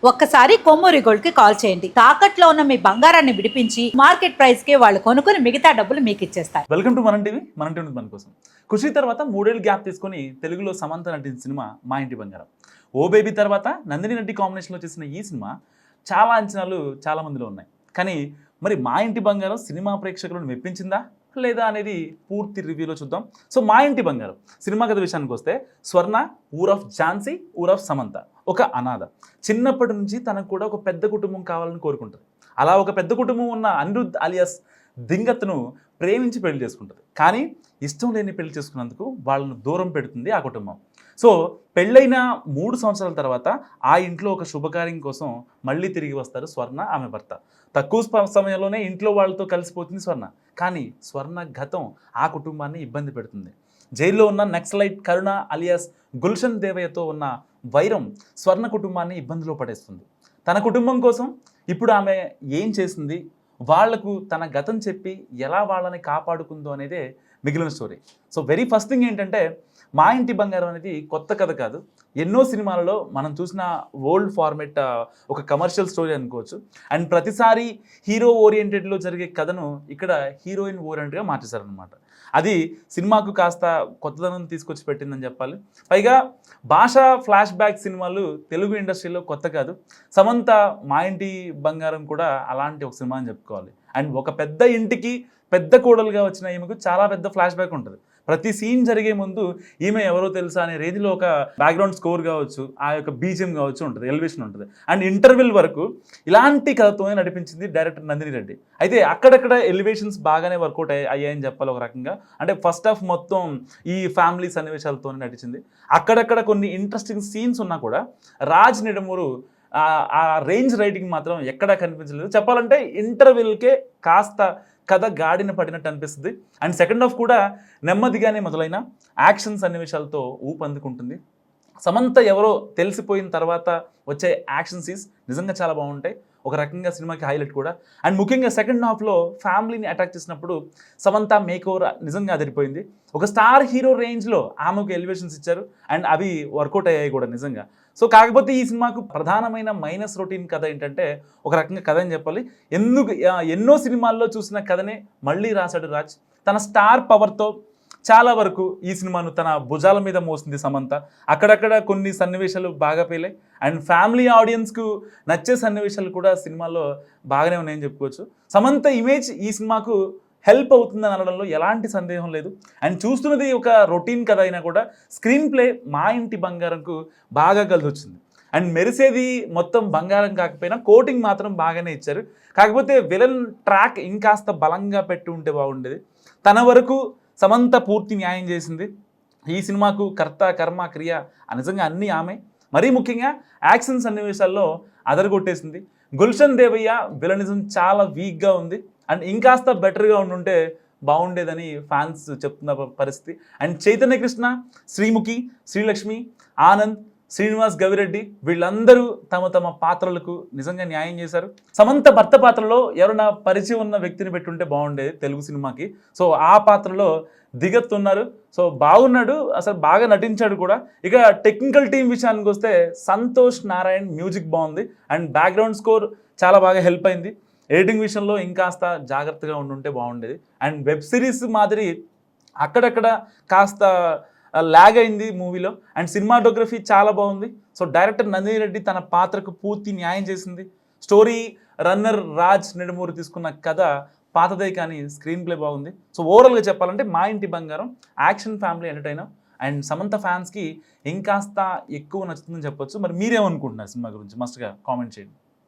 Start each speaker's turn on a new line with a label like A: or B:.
A: ఒక్కసారి కొమ్మూరి గోల్డ్ కి కాల్ చేయండి. తాకట్లో ఉన్న మీ బంగారాన్ని విడిపించి మార్కెట్ ప్రైస్ కి వాళ్ళు కొనుక్కుని మిగతా డబ్బులు మీకు ఇచ్చేస్తారు.
B: వెల్కమ్ టు మనం టీవీ. మన టీవీ మన కోసం. ఖుషి తర్వాత 3 ఏళ్ళు గ్యాప్ తీసుకొని తెలుగులో సమంత నటించిన సినిమా మా ఇంటి బంగారం. ఓ బేబీ తర్వాత నందిని రెడ్డి కాంబినేషన్లో చేసిన ఈ సినిమా చాలా అంచనాలు చాలా మందిలో ఉన్నాయి. కానీ మరి మా ఇంటి బంగారం సినిమా ప్రేక్షకులను మెప్పించిందా లేదా అనేది పూర్తి రివ్యూలో చూద్దాం. సో మా ఇంటి బంగారం సినిమా కథ విషయానికి వస్తే, స్వర్ణ ఊర్ ఆఫ్ ఝాన్సీ, ఊర్ ఆఫ్ సమంత, ఒక అనాథ. చిన్నప్పటి నుంచి తనకు కూడా ఒక పెద్ద కుటుంబం కావాలని కోరుకుంటుంది. అలా ఒక పెద్ద కుటుంబం ఉన్న అనిరుద్ అలియాస్ దింగత్ను ప్రేమించి పెళ్లి చేసుకుంటుంది. కానీ ఇష్టం లేని పెళ్లి చేసుకున్నందుకు వాళ్ళను దూరం పెడుతుంది ఆ కుటుంబం. సో పెళ్ళైన 3 సంవత్సరాల తర్వాత ఆ ఇంట్లో ఒక శుభకార్యం కోసం మళ్ళీ తిరిగి వస్తారు స్వర్ణ, ఆమె భర్త. తక్కువ సమయంలోనే ఇంట్లో వాళ్ళతో కలిసిపోతుంది స్వర్ణ. కానీ స్వర్ణ గతం ఆ కుటుంబాన్ని ఇబ్బంది పెడుతుంది. జైల్లో ఉన్న నక్సలైట్ కరుణ అలియాస్ గుల్షన్ దేవయ్యతో ఉన్న వైరం స్వర్ణ కుటుంబాన్ని ఇబ్బందిలో పడేస్తుంది. తన కుటుంబం కోసం ఇప్పుడు ఆమె ఏం చేసింది, వాళ్లకు తన గతం చెప్పి ఎలా వాళ్ళని కాపాడుకుందో అనేదే మిగిలిన story. So very first thing ఏంటంటే, మా ఇంటి బంగారం అనేది కొత్త కథ కాదు. ఎన్నో సినిమాలలో మనం చూసిన ఓల్డ్ ఫార్మెట్ ఒక కమర్షియల్ స్టోరీ అనుకోవచ్చు. అండ్ ప్రతిసారి హీరో ఓరియంటెడ్లో జరిగే కథను ఇక్కడ హీరోయిన్ ఓరియంటెడ్గా మార్చేశారనమాట. అది సినిమాకు కాస్త కొత్తదనం తీసుకొచ్చి పెట్టిందని చెప్పాలి. పైగా భాషా ఫ్లాష్ బ్యాక్ సినిమాలు తెలుగు ఇండస్ట్రీలో కొత్త కాదు. సమంత మా ఇంటి బంగారం కూడా అలాంటి ఒక సినిమా అని చెప్పుకోవాలి. అండ్ ఒక పెద్ద ఇంటికి పెద్ద కోడలుగా వచ్చిన ఈమెకు చాలా పెద్ద ఫ్లాష్ బ్యాక్ ఉంటుంది. ప్రతి సీన్ జరిగే ముందు ఈమె ఎవరో తెలుసా అనే రేంజ్లో ఒక బ్యాక్గ్రౌండ్ స్కోర్ కావచ్చు, ఆ యొక్క బీజియం కావచ్చు ఉంటుంది, ఎలివేషన్ ఉంటుంది. అండ్ ఇంటర్వెల్ వరకు ఇలాంటి కథతోనే నడిపించింది డైరెక్టర్ నందిని రెడ్డి. అయితే అక్కడక్కడ ఎలివేషన్స్ బాగానే వర్కౌట్ అయ్యాయని చెప్పాలి ఒక రకంగా. అంటే ఫస్ట్ హాఫ్ మొత్తం ఈ ఫ్యామిలీ సన్నివేశాలతోనే నటించింది. అక్కడక్కడ కొన్ని ఇంట్రెస్టింగ్ సీన్స్ ఉన్నా కూడా రాజ్ నిడమూరు ఆ రేంజ్ రైటింగ్ మాత్రం ఎక్కడా కనిపించలేదు. చెప్పాలంటే ఇంటర్వెల్కే కాస్త కథ గాడిన పడినట్టు అనిపిస్తుంది. అండ్ సెకండ్ హాఫ్ కూడా నెమ్మదిగానే మొదలైన యాక్షన్ సన్నివేశాలతో ఊపందుకుంటుంది. సమంత ఎవరో తెలిసిపోయిన తర్వాత వచ్చే యాక్షన్ సీన్స్ నిజంగా చాలా బాగుంటాయి. ఒక రకంగా సినిమాకి హైలైట్ కూడా. అండ్ ముఖ్యంగా సెకండ్ హాఫ్లో ఫ్యామిలీని అటాక్ చేసినప్పుడు సమంత మేక్ ఓవర్ నిజంగా అదిరిపోయింది. ఒక స్టార్ హీరో రేంజ్లో ఆమెకు ఎలివేషన్స్ ఇచ్చారు. అండ్ అవి వర్కౌట్ అయ్యాయి కూడా నిజంగా. సో కాకపోతే ఈ సినిమాకు ప్రధానమైన మైనస్ రొటీన్ కథ ఏంటంటే, ఒక రకంగా కథ అని చెప్పాలి. ఎన్నో సినిమాల్లో చూసిన కథనే మళ్ళీ రాశాడు రాజ్. తన స్టార్ పవర్తో చాలా వరకు ఈ సినిమాను తన భుజాల మీద మోసింది సమంత. అక్కడక్కడ కొన్ని సన్నివేశాలు బాగా పేలాయి. అండ్ ఫ్యామిలీ ఆడియన్స్కు నచ్చే సన్నివేశాలు కూడా సినిమాలో బాగానే ఉన్నాయని చెప్పుకోవచ్చు. సమంత ఇమేజ్ ఈ సినిమాకు హెల్ప్ అవుతుందని అనడంలో ఎలాంటి సందేహం లేదు. అండ్ చూస్తున్నది ఒక రొటీన్ కథ అయినా కూడా స్క్రీన్ ప్లే మా ఇంటి బంగారంకు బాగా కలిసి వచ్చింది. అండ్ మెరిసేది మొత్తం బంగారం కాకపోయినా కోటింగ్ మాత్రం బాగానే ఇచ్చారు. కాకపోతే విలన్ ట్రాక్ ఇంకాస్త బలంగా పెట్టి ఉంటే బాగుండేది. తన వరకు సమంత పూర్తి న్యాయం చేసింది. ఈ సినిమాకు కర్త కర్మ క్రియ నిజంగా అన్నీ ఆమె. మరీ ముఖ్యంగా యాక్షన్ సన్నివేశాల్లో అదరగొట్టేసింది. గుల్షన్ దేవయ్య విలనిజం చాలా వీక్గా ఉంది. అండ్ ఇంకాస్త బెటర్గా ఉండుంటే బాగుండేదని ఫ్యాన్స్ చెప్తున్న పరిస్థితి. అండ్ చైతన్య కృష్ణ, శ్రీముఖి, శ్రీలక్ష్మి, ఆనంద్, శ్రీనివాస్ గవిరెడ్డి వీళ్ళందరూ తమ తమ పాత్రలకు నిజంగా న్యాయం చేశారు. సమంత భర్త పాత్రలో ఎవరైనా పరిచయం ఉన్న వ్యక్తిని పెట్టుంటే బాగుండేది తెలుగు సినిమాకి. సో ఆ పాత్రలో దిగత్ ఉన్నారు. సో బాగున్నాడు, అసలు బాగా నటించాడు కూడా. ఇక టెక్నికల్ టీం విషయానికి వస్తే సంతోష్ నారాయణ్ మ్యూజిక్ బాగుంది. అండ్ బ్యాక్గ్రౌండ్ స్కోర్ చాలా బాగా హెల్ప్ అయింది. ఎడిటింగ్ విషయంలో ఇంకాస్త జాగ్రత్తగా ఉండుంటే బాగుండేది. అండ్ వెబ్ సిరీస్ మాదిరి అక్కడక్కడ కాస్త ల్యాగ్ అయింది మూవీలో. అండ్ సినిమాటోగ్రఫీ చాలా బాగుంది. సో డైరెక్టర్ నందిని రెడ్డి తన పాత్రకు పూర్తి న్యాయం చేసింది. స్టోరీ రన్నర్ రాజ్ నిడమూరు తీసుకున్న కథ పాతదే కానీ స్క్రీన్ ప్లే బాగుంది. సో ఓవరాల్గా చెప్పాలంటే మా ఇంటి బంగారం action family entertainer. And Samantha ఫ్యాన్స్కి ఇంకాస్త ఎక్కువ నచ్చుతుందని చెప్పొచ్చు. మరి మీరేమనుకుంటున్నారు సినిమా గురించి? మస్ట్గా కామెంట్ చేయండి.